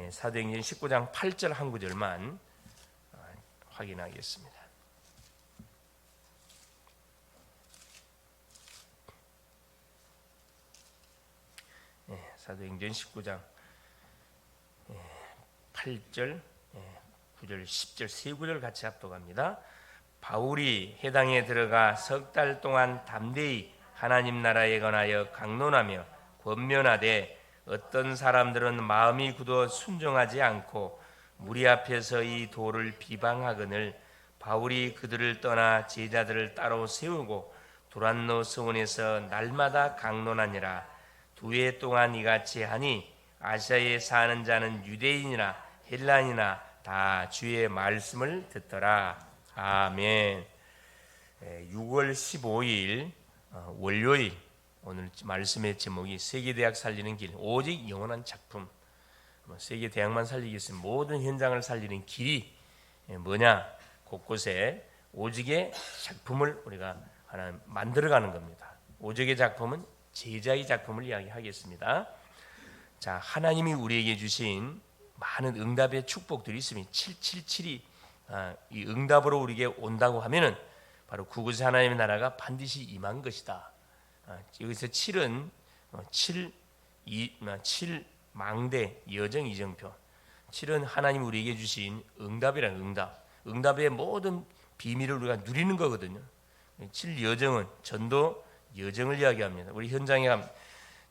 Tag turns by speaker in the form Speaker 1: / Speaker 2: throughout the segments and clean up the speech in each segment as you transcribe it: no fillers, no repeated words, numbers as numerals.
Speaker 1: 사도행전 19장 8절 한 구절만 확인하겠습니다. 사도행전 19장 8절, 9절, 10절 세 구절 같이 합독합니다. 바울이 해당에 들어가 석 달 동안 담대히 하나님 나라에 관하여 강론하며 권면하되 어떤 사람들은 마음이 굳어 순종하지 않고 무리 앞에서 이 도를 비방하거늘 바울이 그들을 떠나 제자들을 따로 세우고 두란노 성원에서 날마다 강론하니라. 2해 동안 이같이 하니 아시아에 사는 자는 유대인이나 헬라인이나 다 주의 말씀을 듣더라. 아멘. 6월 15일 월요일, 오늘 말씀의 제목이 세계대학 살리는 길, 오직 영원한 작품. 세계대학만 살리겠으면 모든 현장을 살리는 길이 뭐냐? 곳곳에 오직의 작품을 우리가 하나 만들어가는 겁니다. 오직의 작품은 제자의 작품을 이야기하겠습니다. 자, 하나님이 우리에게 주신 많은 응답의 축복들이 있습니다. 777이 이 응답으로 우리에게 온다고 하면은 바로 그곳에 하나님의 나라가 반드시 임한 것이다. 여기서 7은 7 망대 여정 이정표. 7은 하나님 우리에게 주신 응답이라는 응답. 응답의 모든 비밀을 우리가 누리는 거거든요. 7 여정은 전도 여정을 이야기합니다. 우리 현장에 가면,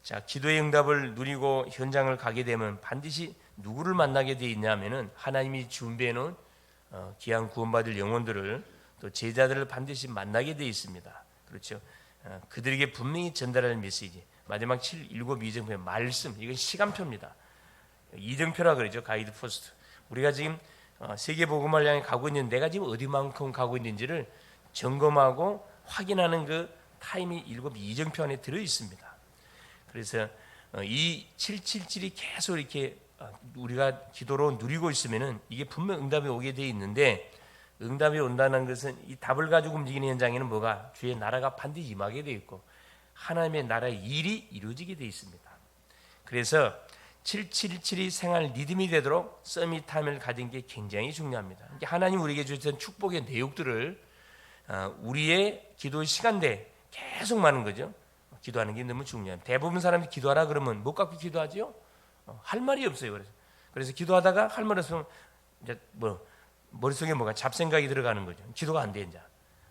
Speaker 1: 자, 기도의 응답을 누리고 현장을 가게 되면 반드시 누구를 만나게 돼 있냐면은 하나님이 준비해 놓은 귀한 구원받을 영혼들을, 또 제자들을 반드시 만나게 돼 있습니다. 그렇죠? 그들에게 분명히 전달할 메시지, 마지막 7, 7 이정표의 말씀, 이건 시간표입니다. 이정표라 그러죠. 가이드 포스트. 우리가 지금 세계 복음을 향해 가고 있는, 내가 지금 어디만큼 가고 있는지를 점검하고 확인하는 그 타임이 7 이정표 안에 들어 있습니다. 그래서 이 777이 계속 이렇게 우리가 기도로 누리고 있으면은 이게 분명 응답이 오게 돼 있는데, 응답이 온다는 것은 이 답을 가지고 움직이는 현장에는 뭐가? 주의 나라가 반드시 임하게 돼 있고 하나님의 나라의 일이 이루어지게 돼 있습니다. 그래서 777이 생활 리듬이 되도록 서밋 타임을 가진 게 굉장히 중요합니다. 하나님 우리에게 주신 축복의 내용들을 우리의 기도 시간대에 계속 많은 거죠. 기도하는 게 너무 중요합니다. 대부분 사람이 기도하라 그러면 못 갖고 기도하죠. 할 말이 없어요. 그래서 기도하다가 할 말 없으면 이제 머릿속에 뭐가 잡생각이 들어가는 거죠. 기도가 안 돼. 이제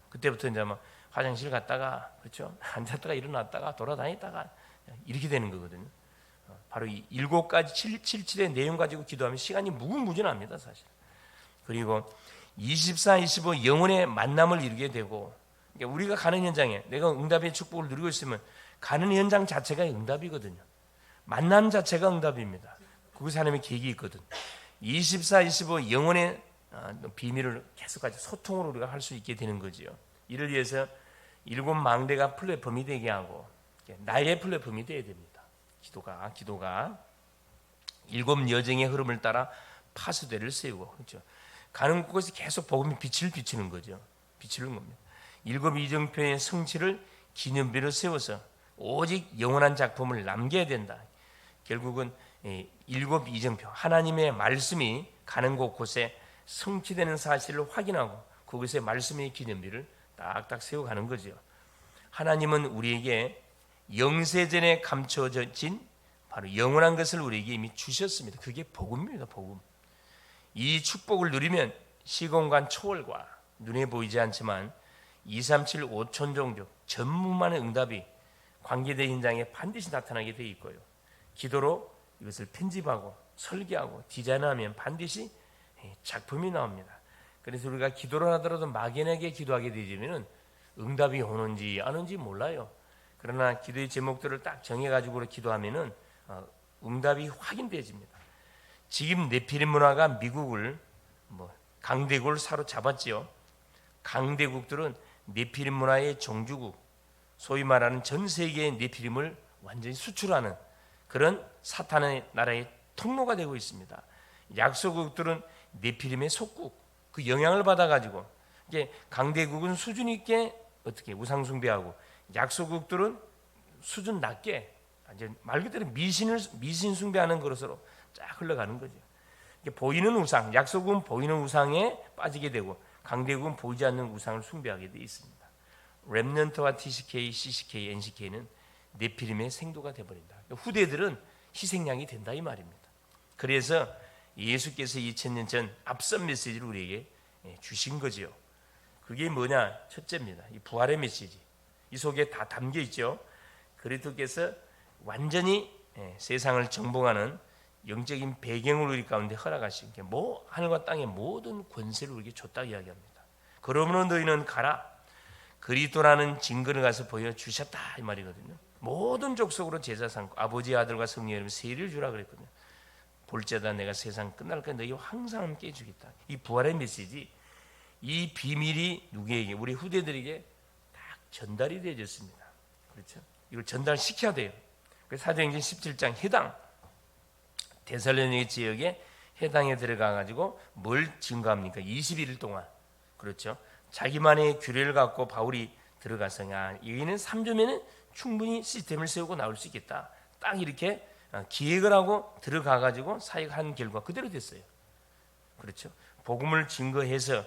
Speaker 1: 그때부터 이제 막 화장실 갔다가, 그렇죠, 앉았다가 일어났다가 돌아다녔다가 이렇게 되는 거거든요. 바로 이 7가지 777의 내용 가지고 기도하면 시간이 무궁무진합니다, 사실. 그리고 24, 25 영혼의 만남을 이루게 되고, 그러니까 우리가 가는 현장에 내가 응답의 축복을 누리고 있으면 가는 현장 자체가 응답이거든요. 만남 자체가 응답입니다. 그곳에 하나님의 계획이 있거든. 24, 25 영혼의 비밀을 계속까지 소통으로 우리가 할 수 있게 되는 거지요. 이를 위해서 7 망대가 플랫폼이 되게 하고 나의 플랫폼이 되어야 됩니다. 기도가 7 여정의 흐름을 따라 파수대를 세우고, 그렇죠, 가는 곳에 계속 복음의 빛을 비추는 거죠. 비추는 겁니다. 7 이정표의 성취를 기념비로 세워서 오직 영원한 작품을 남겨야 된다. 결국은 7 이정표, 하나님의 말씀이 가는 곳곳에 성취되는 사실을 확인하고 그것의 말씀의 기념비를 딱딱 세워가는 거죠. 하나님은 우리에게 영세전에 감춰진 바로 영원한 것을 우리에게 이미 주셨습니다. 그게 복음입니다. 복음. 이 축복을 누리면 시공간 초월과 눈에 보이지 않지만 237 5천 종족 전무만의 응답이 관계된 현장에 반드시 나타나게 되어 있고요. 기도로 이것을 편집하고 설계하고 디자인하면 반드시 작품이 나옵니다. 그래서 우리가 기도를 하더라도 막연하게 기도하게 되면 응답이 오는지 안 오는지 몰라요. 그러나 기도의 제목들을 딱 정해가지고 기도하면 응답이 확인되집니다. 지금 네피림 문화가 미국을 강대국을 사로잡았지요. 강대국들은 네피림 문화의 종주국, 소위 말하는 전 세계의 네피림을 완전히 수출하는 그런 사탄의 나라의 통로가 되고 있습니다. 약소국들은 네피림의 속국, 그 영향을 받아가지고 이게 강대국은 수준 있게 어떻게 우상 숭배하고, 약소국들은 수준 낮게 이제 말 그대로 미신 숭배하는 것으로 쫙 흘러가는 거죠. 보이는 우상, 약속은 보이는 우상에 빠지게 되고 강대국은 보이지 않는 우상을 숭배하게 되어 있습니다. 렘넌트와 TCK, CCK, NCK는 네피림의 생도가 되어버린다. 후대들은 희생양이 된다 이 말입니다. 그래서 예수께서 2000년 전 앞선 메시지를 우리에게 주신 거지요. 그게 뭐냐? 첫째입니다. 이 부활의 메시지. 이 속에 다 담겨 있죠. 그리스도께서 완전히 세상을 정복하는 영적인 배경을 우리 가운데 허락하신 게 하늘과 땅의 모든 권세를 우리에게 줬다 이야기합니다. 그러므로 너희는 가라. 그리스도라는 증거를 가서 보여주셨다 이 말이거든요. 모든 족속으로 제자 삼고 아버지, 아들과 성령의 이름으로 세례를 주라 그랬거든요. 볼지어다 내가 세상 끝날까지 너희와 항상 함께 해주겠다. 이 부활의 메시지, 이 비밀이 누구에게? 우리 후대들에게 딱 전달이 되어졌습니다. 그렇죠? 이걸 전달시켜야 돼요. 그래서 사도행전 17장 해당 데살로니가 지역에 해당에 들어가 가지고 뭘 증거합니까? 21일 동안. 그렇죠? 자기만의 규례를 갖고 바울이 들어가서 여기는 3주면은 충분히 시스템을 세우고 나올 수 있겠다. 딱 이렇게 기획을 하고 들어가 가지고 사역한 결과 그대로 됐어요. 그렇죠? 복음을 증거해서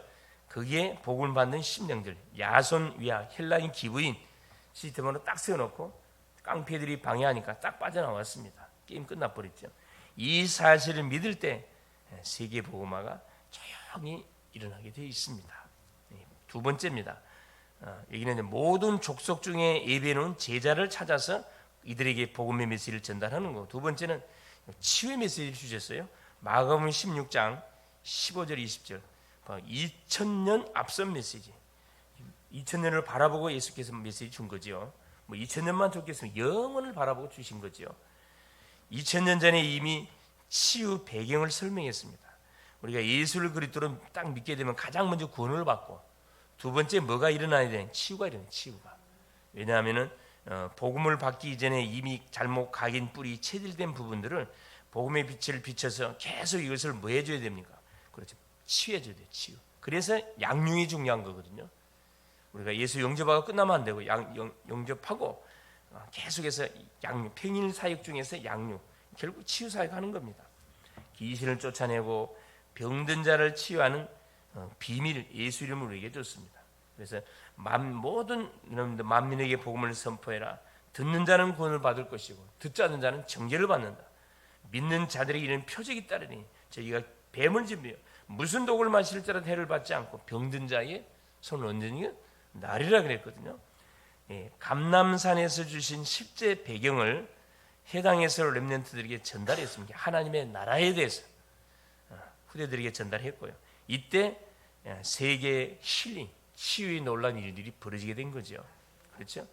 Speaker 1: 거기에 복음을 받는 심령들, 야손 위아 헬라인 기부인 시스템으로 딱 세워놓고 깡패들이 방해하니까 딱 빠져나왔습니다. 게임 끝나버렸죠. 이 사실을 믿을 때 세계 복음화가 조용히 일어나게 되어 있습니다. 두 번째입니다. 여기는 모든 족속 중에 예배해놓은 제자를 찾아서 이들에게 복음의 메시지를 전달하는 거. 두 번째는 치유의 메시지를 주셨어요. 마가복음 16장 15절 20절 2000년 앞선 메시지. 2000년을 바라보고 예수께서 메시지 준 거죠. 2000년만 좋겠으면 영원을 바라보고 주신 거죠. 2000년 전에 이미 치유 배경을 설명했습니다. 우리가 예수를 그리스도로 딱 믿게 되면 가장 먼저 구원을 받고 두 번째 뭐가 일어나야 되는? 치유가 일어나요. 치유가. 왜냐하면은 복음을 받기 이전에 이미 잘못 각인 뿌리 체질된 부분들을 복음의 빛을 비춰서 계속 이것을 뭐 해줘야 됩니까? 그렇죠. 치유해줘야 돼요. 치유. 그래서 양육이 중요한 거거든요. 우리가 예수 영접하고 끝나면 안 되고 영접하고 계속해서 양육, 평일 사역 중에서 양육, 결국 치유 사역하는 겁니다. 귀신을 쫓아내고 병든 자를 치유하는 비밀 예수 이름으로 우리에게 줬습니다. 그래서 모든 만민에게 복음을 선포해라. 듣는 자는 구원을 받을 것이고 듣지 않는 자는 정죄를 받는다. 믿는 자들에게 이런 표적이 따르니 저희가 뱀을 집으며 무슨 독을 마실지라도 해를 받지 않고 병든 자의 손을 얹으니 나리라 그랬거든요. 감람산에서 주신 십제 배경을 해당에서 렘넌트들에게 전달했습니다. 하나님의 나라에 대해서 후대들에게 전달했고요. 이때 세계 힐링, 치유의 놀라운 일들이 벌어지게 된 거죠. 그렇죠?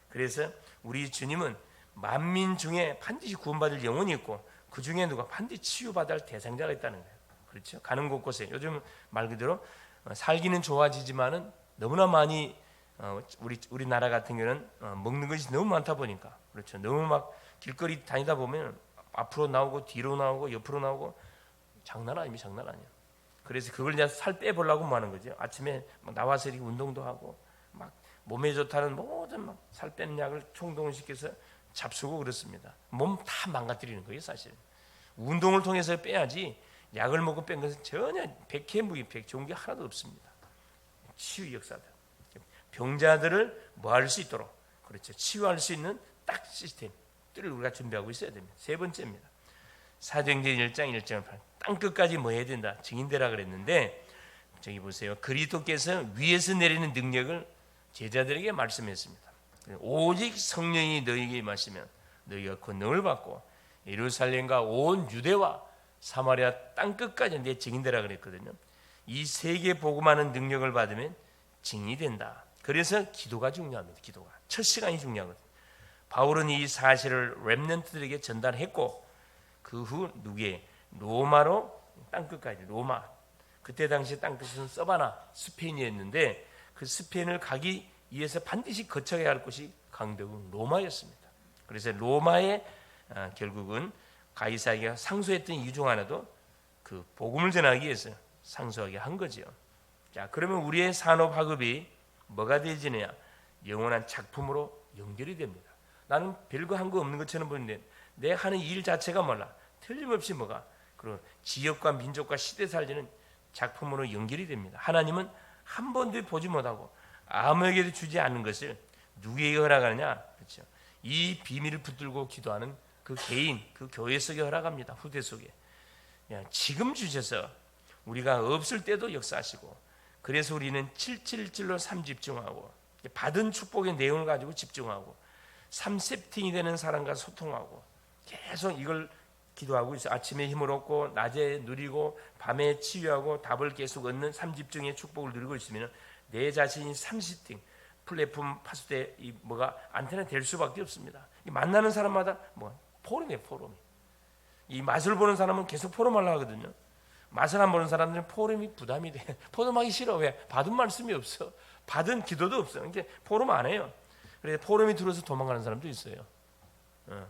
Speaker 1: 그래서 우리 주님은 만민 중에 반드시 구원받을 영혼이 있고 그 중에 누가 반드시 치유받을 대상자가 있다는 거예요. 그렇죠? 가는 곳곳에 요즘 말 그대로 살기는 좋아지지만은 너무나 많이 우리나라 같은 경우는 먹는 것이 너무 많다 보니까 그렇죠. 너무 막 길거리 다니다 보면 앞으로 나오고 뒤로 나오고 옆으로 나오고 장난 아닙니다. 장난 아니에요. 그래서 그걸 이제 살 빼보려고 뭐 하는 거죠. 아침에 나와서 이렇게 운동도 하고 막 몸에 좋다는 모든 막 살 빼는 약을 총동을 시켜서 잡수고 그렇습니다. 몸 다 망가뜨리는 거예요. 사실 운동을 통해서 빼야지 약을 먹고 뺀 것은 전혀 백해무익 좋은 게 하나도 없습니다. 치유 역사들 병자들을 뭐 할 수 있도록 그렇죠. 치유할 수 있는 딱 시스템들을 우리가 준비하고 있어야 됩니다. 세 번째입니다. 사도행전 1장 1절 8 땅끝까지 뭐 해야 된다? 증인되라 그랬는데 저기 보세요. 그리스도께서 위에서 내리는 능력을 제자들에게 말씀했습니다. 오직 성령이 너희에게 임하시면 너희가 권능을 받고 예루살렘과 온 유대와 사마리아 땅끝까지 내 증인되라 그랬거든요. 이 세계 복음하는 능력을 받으면 증인이 된다. 그래서 기도가 중요합니다. 기도가 첫 시간이 중요하거든요. 바울은 이 사실을 렘넌트들에게 전달했고 그 후 누구의 로마로 땅끝까지 로마 그때 당시 땅끝은 서바나 스페인이었는데 그 스페인을 가기 위해서 반드시 거쳐야 할 곳이 강대국 로마였습니다. 그래서 로마에 결국은 가이사에게 상소했던 이유 중 하나도 그 복음을 전하기 위해서 상소하게 한 거죠. 자, 그러면 우리의 산업 학업이 뭐가 되어지느냐? 영원한 작품으로 연결이 됩니다. 나는 별거 한 거 없는 것처럼 보이는데 내 하는 일 자체가 몰라. 틀림없이 뭐가 그런 지역과 민족과 시대 살리는 작품으로 연결이 됩니다. 하나님은 한 번도 보지 못하고 아무에게도 주지 않는 것을 누구에게 허락하느냐? 그렇죠. 이 비밀을 붙들고 기도하는 그 개인, 그 교회 속에 허락합니다. 후대 속에. 지금 주셔서 우리가 없을 때도 역사하시고, 그래서 우리는 777로 삶 집중하고 받은 축복의 내용을 가지고 집중하고 3세팅이 되는 사람과 소통하고 계속 이걸 기도하고 있어요. 아침에 힘을 얻고 낮에 누리고 밤에 치유하고 답을 계속 얻는 삶집중의 축복을 누리고 있으면 내 자신이 3세팅 플랫폼 파수대 이 뭐가 안테나 될 수밖에 없습니다. 이 만나는 사람마다 뭐 포럼이에요. 포럼이. 이 맛을 보는 사람은 계속 포럼하려고 하거든요. 맛을 안 보는 사람들은 포럼이 부담이 돼. 포럼하기 싫어. 왜? 받은 말씀이 없어. 받은 기도도 없어. 그러니까 포럼 안 해요. 그래서 포럼이 들어서 도망가는 사람도 있어요.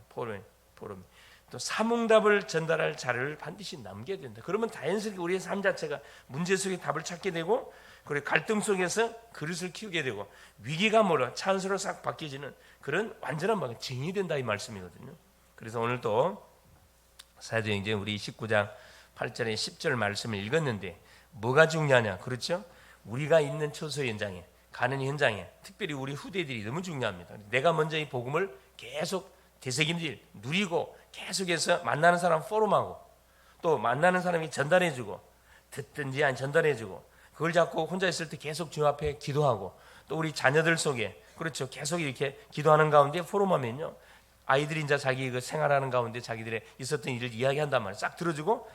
Speaker 1: 포럼이. 또 사문답을 전달할 자료를 반드시 남겨야 된다. 그러면 자연스럽게 우리의 삶 자체가 문제 속에 답을 찾게 되고, 그리고 갈등 속에서 그릇을 키우게 되고, 위기가 뭐라 찬스로 싹 바뀌어지는 그런 완전한 증인이 된다 이 말씀이거든요. 그래서 오늘도 사도행전 우리 19장 8절에 10절 말씀을 읽었는데 뭐가 중요하냐? 그렇죠? 우리가 있는 처소 현장에, 가는 현장에, 특별히 우리 후대들이 너무 중요합니다. 내가 먼저 이 복음을 계속 대세김질 누리고 계속해서 만나는 사람 포럼하고 또 만나는 사람이 전달해주고 듣든지 안 전달해주고 그걸 잡고 혼자 있을 때 계속 주 앞에 기도하고 또 우리 자녀들 속에 그렇죠 계속 이렇게 기도하는 가운데 포럼하면요 아이들이 이제 자기 그 생활하는 가운데 자기들의 있었던 일을 이야기한단 말이에요. 싹 들어주고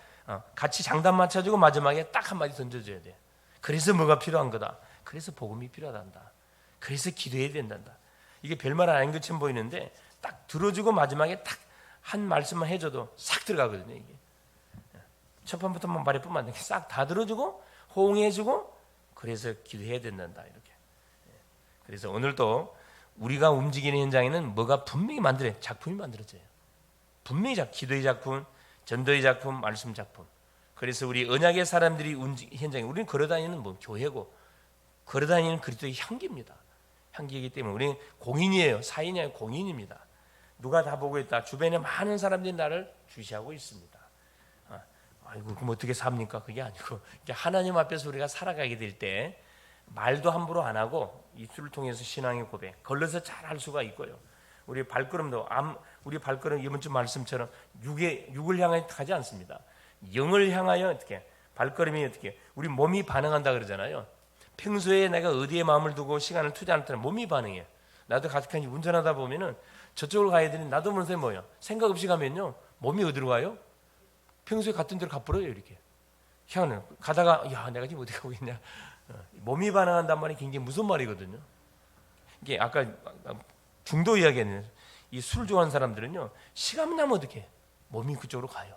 Speaker 1: 같이 장단 맞춰주고 마지막에 딱 한마디 던져줘야 돼. 그래서 뭐가 필요한 거다. 그래서 복음이 필요하단다. 그래서 기도해야 된단다. 이게 별말 아닌 것처럼 보이는데 딱 들어주고 마지막에 딱 한 말씀만 해줘도 싹 들어가거든요. 이게 첫 판부터만 말해보면 안 돼. 싹 다 들어주고 호응해주고 그래서 기도해야 된단다. 이렇게. 그래서 오늘도 우리가 움직이는 현장에는 뭐가 분명히 작품이 만들어져요. 분명히 기도의 작품, 전도의 작품, 말씀 작품. 그래서 우리 언약의 사람들이 현장에 우리는 걸어다니는 교회고 걸어다니는 그리스도의 향기입니다. 향기이기 때문에 우리는 공인이에요. 사인이 아니라 공인입니다. 누가 다 보고 있다. 주변에 많은 사람들이 나를 주시하고 있습니다. 아이고 그럼 어떻게 삽니까? 그게 아니고 하나님 앞에서 우리가 살아가게 될 때 말도 함부로 안 하고 입술을 통해서 신앙의 고백 걸러서 잘 할 수가 있고요. 우리 발걸음도 우리 발걸음 이번 주 말씀처럼 육을 향해 가지 않습니다. 영을 향하여 어떻게 발걸음이 어떻게 우리 몸이 반응한다 그러잖아요. 평소에 내가 어디에 마음을 두고 시간을 투자할 때는 몸이 반응해요. 나도 가끔씩 운전하다 보면은 저쪽으로 가야 되는 나도 모르게 뭐요. 생각 없이 가면요 몸이 어디로 가요? 평소에 갔던 데로 가버려요. 이렇게 희한해요. 가다가 야 내가 지금 어디 가고 있냐. 몸이 반응한단 말이 굉장히 무슨 말이거든요. 이게 아까 중도 이야기했는데 이 술 좋아하는 사람들은요 시간 나면 어떻게 몸이 그쪽으로 가요.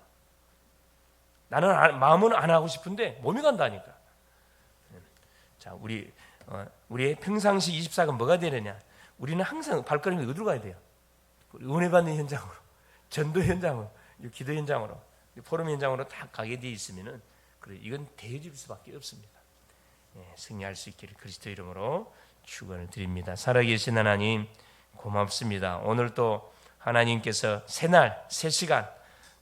Speaker 1: 나는 마음은 안 하고 싶은데 몸이 간다니까. 자 우리의 평상시 24가 뭐가 되느냐. 우리는 항상 발걸음이 어디로 가야 돼요? 은혜 받는 현장으로, 전도 현장으로, 기도 현장으로, 포럼 현장으로 다 가게 돼 있으면은 그래 이건 되어질 수밖에 없습니다. 승리할 수 있기를 그리스도 이름으로 축원을 드립니다. 살아계신 하나님 고맙습니다. 오늘 또 하나님께서 새날 새 시간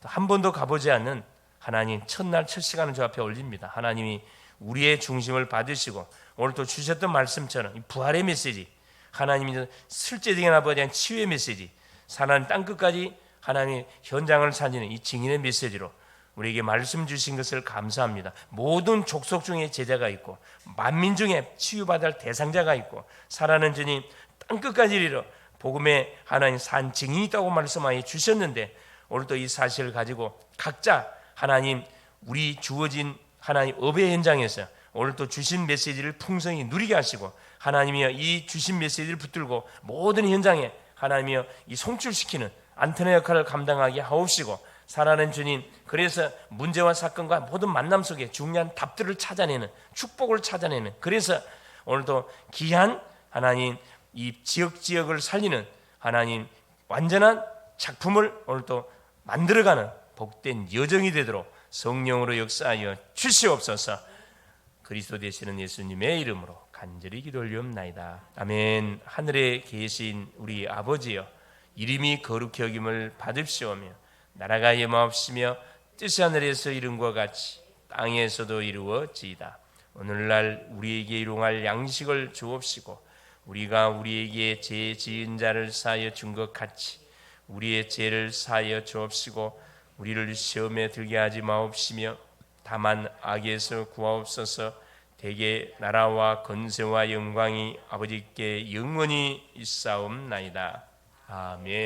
Speaker 1: 한 번도 가보지 않는 하나님 첫날 첫 시간을 저 앞에 올립니다. 하나님이 우리의 중심을 받으시고 오늘 또 주셨던 말씀처럼 이 부활의 메시지 하나님이 실제적인 아버지에 대한 치유의 메시지 사나운 땅끝까지 하나님의 현장을 살리는 이 증인의 메시지로 우리에게 말씀 주신 것을 감사합니다. 모든 족속 중에 제자가 있고 만민 중에 치유받을 대상자가 있고 살아는 주님 땅끝까지 이르러 복음의 하나님 산 증인이 있다고 말씀하여 주셨는데 오늘도 이 사실을 가지고 각자 하나님 우리 주어진 하나님 업의 현장에서 오늘 또 주신 메시지를 풍성히 누리게 하시고 하나님이여 이 주신 메시지를 붙들고 모든 현장에 하나님이여 이 송출시키는 안테나 역할을 감당하게 하옵시고 살아는 주님 그래서 문제와 사건과 모든 만남 속에 중요한 답들을 찾아내는 축복을 찾아내는 그래서 오늘도 귀한 하나님 이 지역을 살리는 하나님 완전한 작품을 오늘도 만들어가는 복된 여정이 되도록 성령으로 역사하여 주시옵소서. 그리스도 되시는 예수님의 이름으로 간절히 기도 올리옵나이다. 아멘. 하늘에 계신 우리 아버지여 이름이 거룩히 여김을 받으시오며 나라가 여마옵시며 뜻이 하늘에서 이룬 것 같이 땅에서도 이루어지이다. 오늘날 우리에게 일용할 양식을 주옵시고 우리가 우리에게 죄 지은 자를 사하여 준 것 같이 우리의 죄를 사하여 주옵시고 우리를 시험에 들게 하지 마옵시며 다만 악에서 구하옵소서. 대개 나라와 건세와 영광이 아버지께 영원히 있사옵나이다. 아멘.